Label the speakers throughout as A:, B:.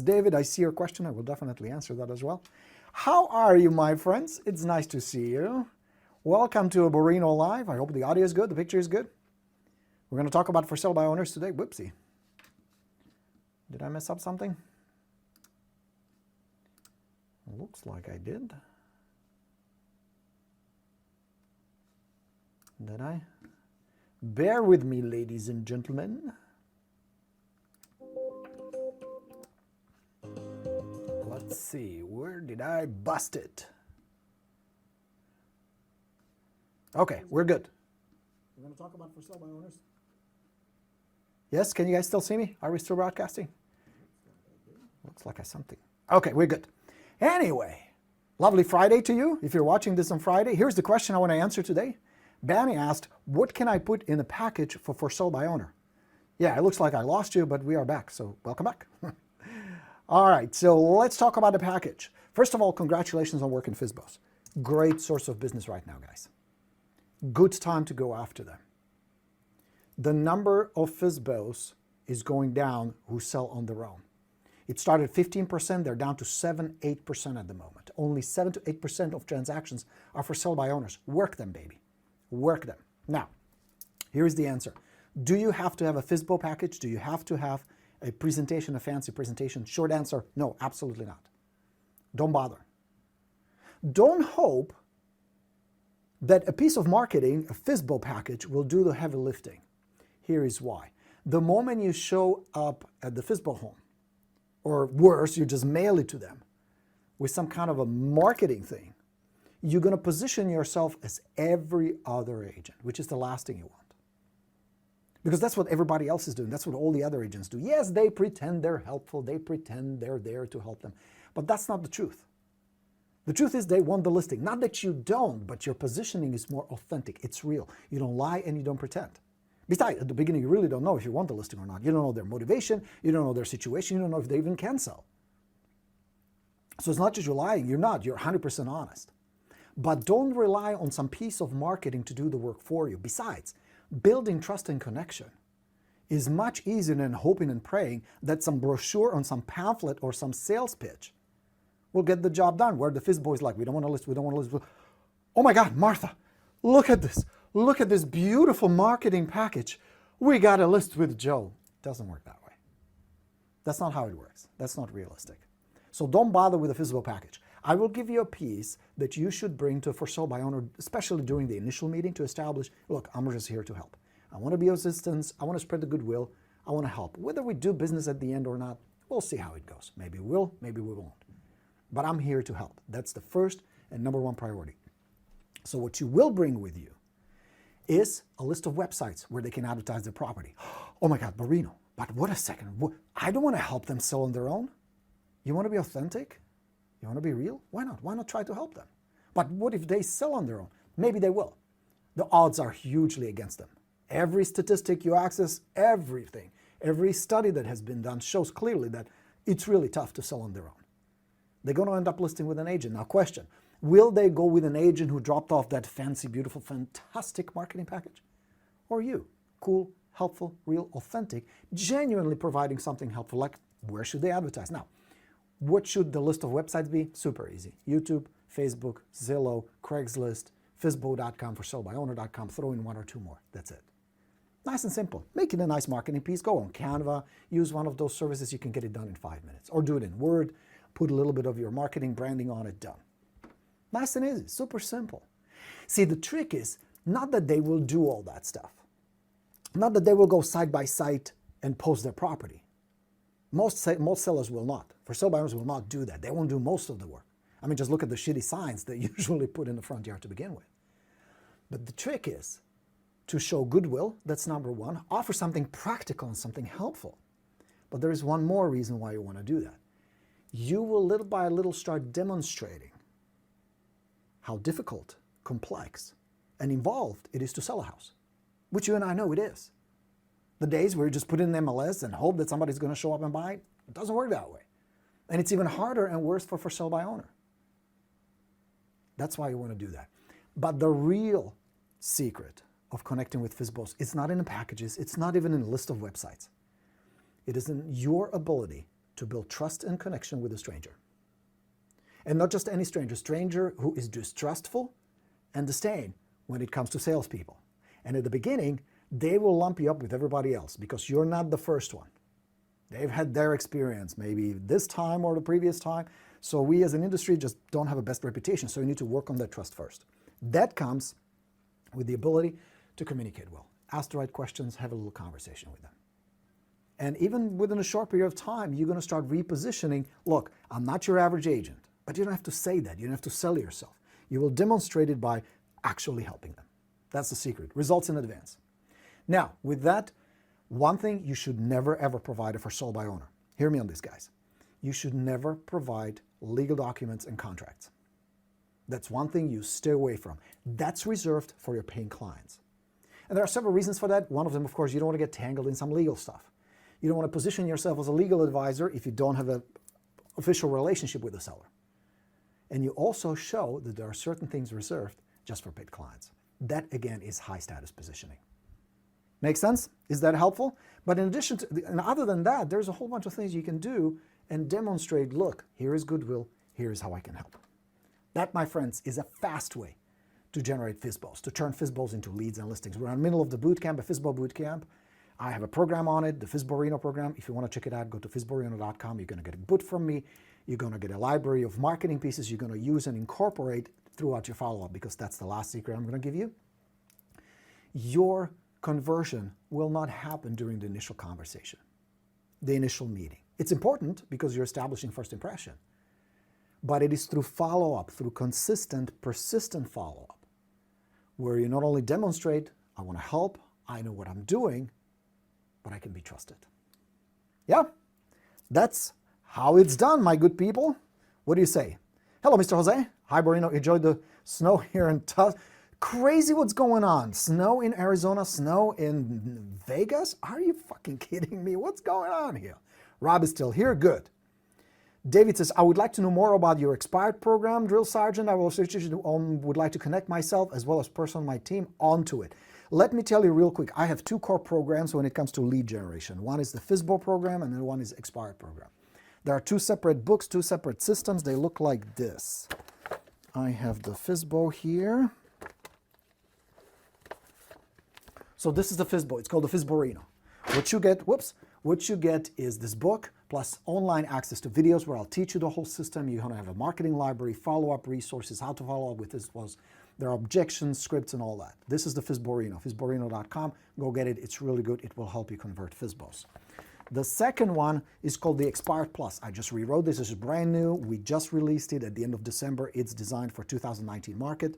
A: Yes, David, I see your question. I will definitely answer that as well. How are you, my friends? It's nice to see you. Welcome to a Borino Live. I hope the audio is good, the picture is good. We're going to talk about for sale by owners today. Whoopsie. Did I mess up something? Looks like I did. Did I? Bear with me, ladies and gentlemen. Let's see, where did I bust it? Okay, we're good. We're going to talk about for sale by owners. Yes, can you guys still see me? Are we still broadcasting? Looks like I something. Okay, we're good. Anyway, lovely Friday to you. If you're watching this on Friday, here's the question I want to answer today. Banny asked, what can I put in a package for sale by owner? Yeah, it looks like I lost you, but we are back, so welcome back. All right, so let's talk about the package. First of all, congratulations on working FSBOs. Great source of business right now, guys. Good time to go after them. The number of FSBOs is going down who sell on their own. It started 15%, they're down to 7-8% at the moment. Only 7 to 8% of transactions are for sale by owners. Work them, baby. Work them. Now, here's the answer. Do you have to have a FSBO package? Do you have to have a presentation, a fancy presentation? Short answer, no, absolutely not. Don't bother. Don't hope that a piece of marketing, a FSBO package, will do the heavy lifting. Here is why. The moment you show up at the FSBO home, or worse, you just mail it to them with some kind of a marketing thing, you're going to position yourself as every other agent, which is the last thing you want. Because that's what everybody else is doing. That's what all the other agents do. Yes, they pretend they're helpful. They pretend they're there to help them. But that's not the truth. The truth is they want the listing. Not that you don't, but your positioning is more authentic. It's real. You don't lie and you don't pretend. Besides, at the beginning, you really don't know if you want the listing or not. You don't know their motivation. You don't know their situation. You don't know if they even can sell. So it's not just you're lying. You're not. You're 100% honest. But don't rely on some piece of marketing to do the work for you. Besides, building trust and connection is much easier than hoping and praying that some brochure on some pamphlet or some sales pitch will get the job done, where the FSBO is like, we don't want to list, we don't want to list. Oh my God, Martha, look at this. Look at this beautiful marketing package. We got a list with Joe. It doesn't work that way. That's not how it works. That's not realistic. So don't bother with a FSBO package. I will give you a piece that you should bring to a for sale by owner, especially during the initial meeting, to establish, look, I'm just here to help. I want to be of assistance. I want to spread the goodwill. I want to help. Whether we do business at the end or not, we'll see how it goes. Maybe we will, maybe we won't. But I'm here to help. That's the first and number one priority. So what you will bring with you is a list of websites where they can advertise their property. Oh my God, Borino, but what a second. I don't want to help them sell on their own. You want to be authentic? You want to be real? Why not? Why not try to help them? But what if they sell on their own? Maybe they will. The odds are hugely against them. Every statistic you access, everything, every study that has been done shows clearly that it's really tough to sell on their own. They're going to end up listing with an agent. Now question, will they go with an agent who dropped off that fancy, beautiful, fantastic marketing package? Or you, cool, helpful, real, authentic, genuinely providing something helpful, like where should they advertise? Now, what should the list of websites be? Super easy. YouTube, Facebook, Zillow, Craigslist, FSBO.com, for salebyowner.com, throw in one or two more. That's it. Nice and simple. Make it a nice marketing piece. Go on Canva, use one of those services. You can get it done in 5 minutes. Or do it in Word, put a little bit of your marketing branding on it, done. Nice and easy, super simple. See, the trick is not that they will do all that stuff. Not that they will go site by site and post their property. Most sellers will not. For sale by owners will not do that. They won't do most of the work. I mean, just look at the shitty signs they usually put in the front yard to begin with. But the trick is to show goodwill, that's number one. Offer something practical and something helpful. But there is one more reason why you want to do that. You will little by little start demonstrating how difficult, complex, and involved it is to sell a house, which you and I know it is. The days where you just put in an MLS and hope that somebody's going to show up and buy it, it doesn't work that way. And it's even harder and worse for sale by owner. That's why you want to do that. But the real secret of connecting with FSBOs, it's not in the packages, it's not even in a list of websites. It is in your ability to build trust and connection with a stranger. And not just any stranger who is distrustful and disdain when it comes to salespeople. And at the beginning, they will lump you up with everybody else because you're not the first one. They've had their experience, maybe this time or the previous time. So we as an industry just don't have a best reputation. So you need to work on that trust first. That comes with the ability to communicate well. Ask the right questions, have a little conversation with them. And even within a short period of time, you're going to start repositioning. Look, I'm not your average agent, but you don't have to say that. You don't have to sell yourself. You will demonstrate it by actually helping them. That's the secret. Results in advance. Now, with that, one thing you should never ever provide for sold by owner. Hear me on this, guys. You should never provide legal documents and contracts. That's one thing you stay away from. That's reserved for your paying clients. And there are several reasons for that. One of them, of course, you don't want to get tangled in some legal stuff. You don't want to position yourself as a legal advisor if you don't have an official relationship with the seller. And you also show that there are certain things reserved just for paid clients. That, again, is high status positioning. Make sense? Is that helpful? But in addition to, and other than that, there's a whole bunch of things you can do and demonstrate, look, here is goodwill, here is how I can help. That, my friends, is a fast way to generate FSBOs, to turn FSBOs into leads and listings. We're in the middle of the boot camp, a FSBO boot camp. I have a program on it, the FSBORINO program. If you want to check it out, go to FSBORINO.com. You're going to get a boot from me. You're going to get a library of marketing pieces you're going to use and incorporate throughout your follow-up, because that's the last secret I'm going to give you. Your conversion will not happen during the initial conversation, the initial meeting. It's important because you're establishing first impression, but it is through follow-up, through consistent, persistent follow-up, where you not only demonstrate, I want to help, I know what I'm doing, but I can be trusted. Yeah, that's how it's done, my good people. What do you say? Hello, Mr. Jose. Hi, Borino. Enjoyed the snow here in Crazy what's going on. Snow in Arizona, snow in Vegas? Are you fucking kidding me? What's going on here? Rob is still here. Good. David says, I would like to know more about your expired program, Drill Sergeant. I will would like to connect myself as well as person on my team onto it. Let me tell you real quick, I have two core programs when it comes to lead generation. One is the FSBO program and then one is expired program. There are two separate books, two separate systems. They look like this. I have the FSBO here. So this is the FSBO. It's called the FSBORINO. What you get, what you get is this book plus online access to videos where I'll teach you the whole system. You're going to have a marketing library, follow-up resources, how to follow up with FSBOs. There are objections, scripts, and all that. This is the FSBORINO, FSBORINO.com. Go get it. It's really good. It will help you convert FSBOs. The second one is called the Expired Plus. I just rewrote this. This is brand new. We just released it at the end of December. It's designed for 2019 market.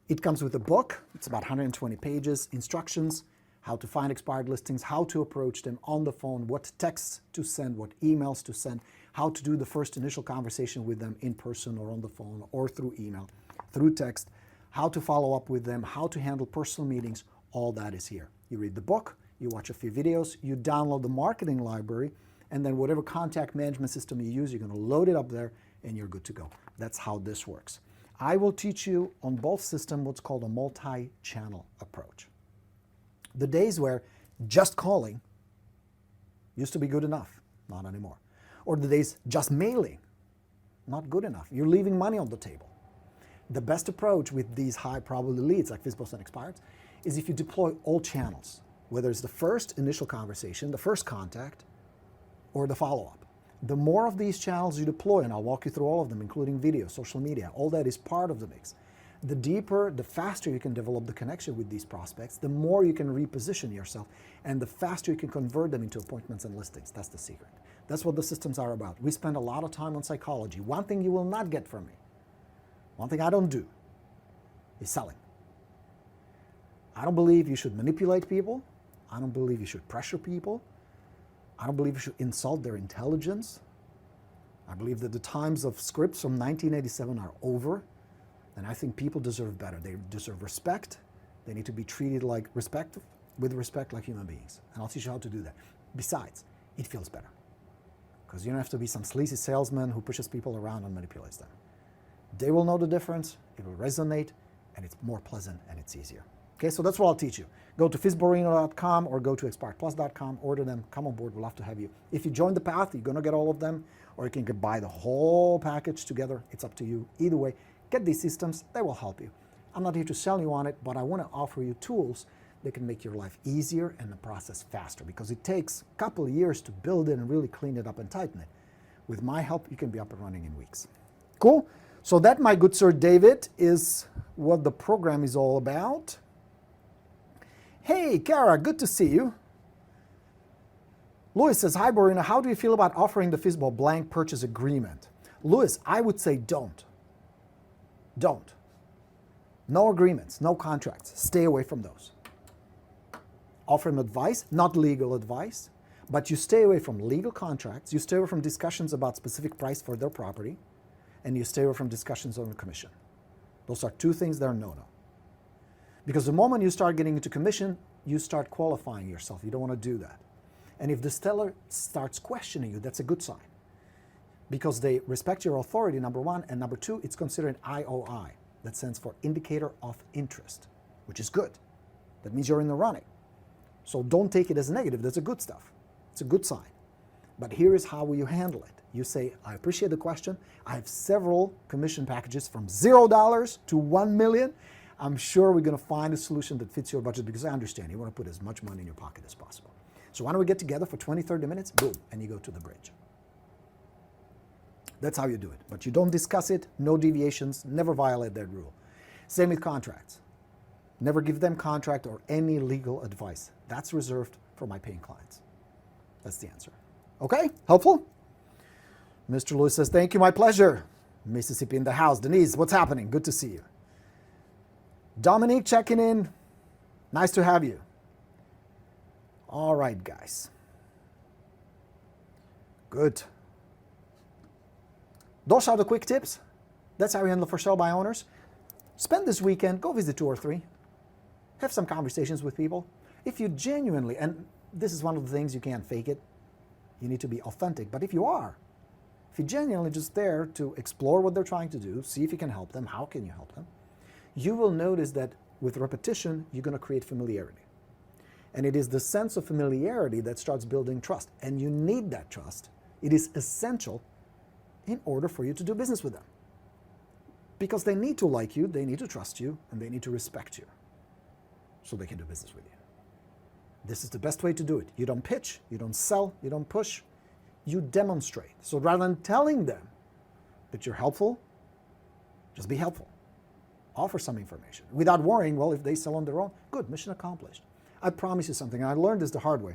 A: It comes with a book. It's about 120 pages, instructions, how to find expired listings, how to approach them on the phone, what texts to send, what emails to send, how to do the first initial conversation with them in person or on the phone or through email, through text, how to follow up with them, how to handle personal meetings. All that is here. You read the book, you watch a few videos, you download the marketing library, and then whatever contact management system you use, you're going to load it up there and you're good to go. That's how this works. I will teach you on both systems what's called a multi-channel approach. The days where just calling used to be good enough, not anymore. Or the days just mailing, not good enough. You're leaving money on the table. The best approach with these high probability leads like FSBOs and expireds is if you deploy all channels, whether it's the first initial conversation, the first contact, or the follow-up. The more of these channels you deploy, and I'll walk you through all of them, including video, social media, all that is part of the mix. The deeper, the faster you can develop the connection with these prospects, the more you can reposition yourself, and the faster you can convert them into appointments and listings. That's the secret. That's what the systems are about. We spend a lot of time on psychology. One thing you will not get from me, one thing I don't do, is selling. I don't believe you should manipulate people. I don't believe you should pressure people. I don't believe you should insult their intelligence. I believe that the times of scripts from 1987 are over, and I think people deserve better. They deserve respect. They need to be treated with respect like human beings. And I'll teach you how to do that. Besides, it feels better, because you don't have to be some sleazy salesman who pushes people around and manipulates them. They will know the difference, it will resonate, and it's more pleasant and it's easier. Okay, so that's what I'll teach you. Go to FSBORINO.com or go to expertplus.com, order them, come on board, we'll love to have you. If you join the path, you're gonna get all of them, or you can buy the whole package together. It's up to you. Either way, get these systems, they will help you. I'm not here to sell you on it, but I wanna offer you tools that can make your life easier and the process faster, because it takes a couple of years to build it and really clean it up and tighten it. With my help, you can be up and running in weeks. Cool? So that, my good sir David, is what the program is all about. Hey, Kara, good to see you. Louis says, hi, Borino, how do you feel about offering the FSBO blank purchase agreement? Louis, I would say don't. Don't. No agreements, no contracts. Stay away from those. Offer him advice, not legal advice, but you stay away from legal contracts, you stay away from discussions about specific price for their property, and you stay away from discussions on the commission. Those are two things that are no-no. Because the moment you start getting into commission, you start qualifying yourself. You don't want to do that. And if the seller starts questioning you, that's a good sign. Because they respect your authority, number one, and number two, it's considered an IOI. That stands for indicator of interest, which is good. That means you're in the running. So don't take it as negative. That's a good stuff. It's a good sign. But here is how you handle it. You say, I appreciate the question. I have several commission packages from $0 to $1 million. I'm sure we're going to find a solution that fits your budget, because I understand you want to put as much money in your pocket as possible. So why don't we get together for 20, 30 minutes, boom, and you go to the bridge. That's how you do it. But you don't discuss it, no deviations, never violate that rule. Same with contracts. Never give them contract or any legal advice. That's reserved for my paying clients. That's the answer. Okay, helpful? Mr. Lewis says, thank you, my pleasure. Mississippi in the house. Denise, what's happening? Good to see you. Dominique checking in. Nice to have you. All right, guys. Good. Those are the quick tips. That's how you handle for sale by owners. Spend this weekend, go visit 2 or 3. Have some conversations with people. If you genuinely, and this is one of the things, you can't fake it. You need to be authentic. But if you're genuinely just there to explore what they're trying to do, see if you can help them, how can you help them, you will notice that with repetition, you're going to create familiarity. And it is the sense of familiarity that starts building trust. And you need that trust. It is essential in order for you to do business with them. Because they need to like you, they need to trust you, and they need to respect you so they can do business with you. This is the best way to do it. You don't pitch, you don't sell, you don't push, you demonstrate. So rather than telling them that you're helpful, just be helpful. Offer some information without worrying, well, if they sell on their own, good, mission accomplished. I promise you something, and I learned this the hard way.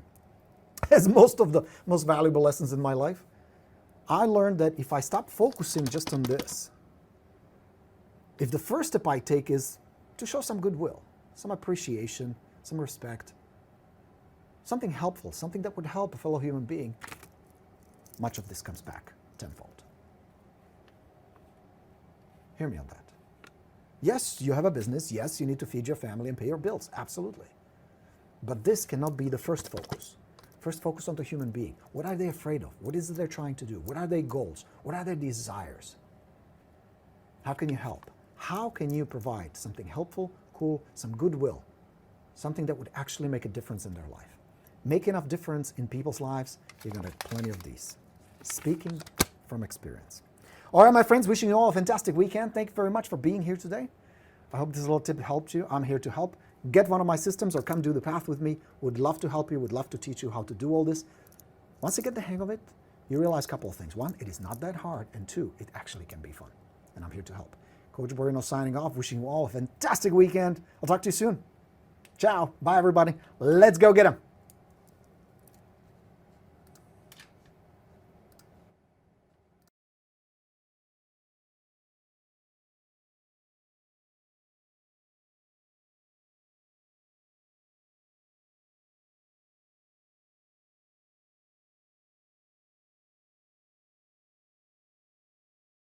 A: As most of the most valuable lessons in my life, I learned that if I stop focusing just on this, if the first step I take is to show some goodwill, some appreciation, some respect, something helpful, something that would help a fellow human being, much of this comes back tenfold. Hear me on that. Yes, you have a business. Yes, you need to feed your family and pay your bills. Absolutely. But this cannot be the first focus. First focus on the human being. What are they afraid of? What is it they're trying to do? What are their goals? What are their desires? How can you help? How can you provide something helpful, cool, some goodwill, something that would actually make a difference in their life? Make enough difference in people's lives, you're going to have plenty of these. Speaking from experience. All right, my friends, wishing you all a fantastic weekend. Thank you very much for being here today. I hope this little tip helped you. I'm here to help. Get one of my systems or come do the path with me. Would love to help you, would love to teach you how to do all this. Once you get the hang of it, you realize a couple of things. One, it is not that hard, and two, it actually can be fun. And I'm here to help. Coach Borino signing off, wishing you all a fantastic weekend. I'll talk to you soon. Ciao. Bye, everybody. Let's go get them.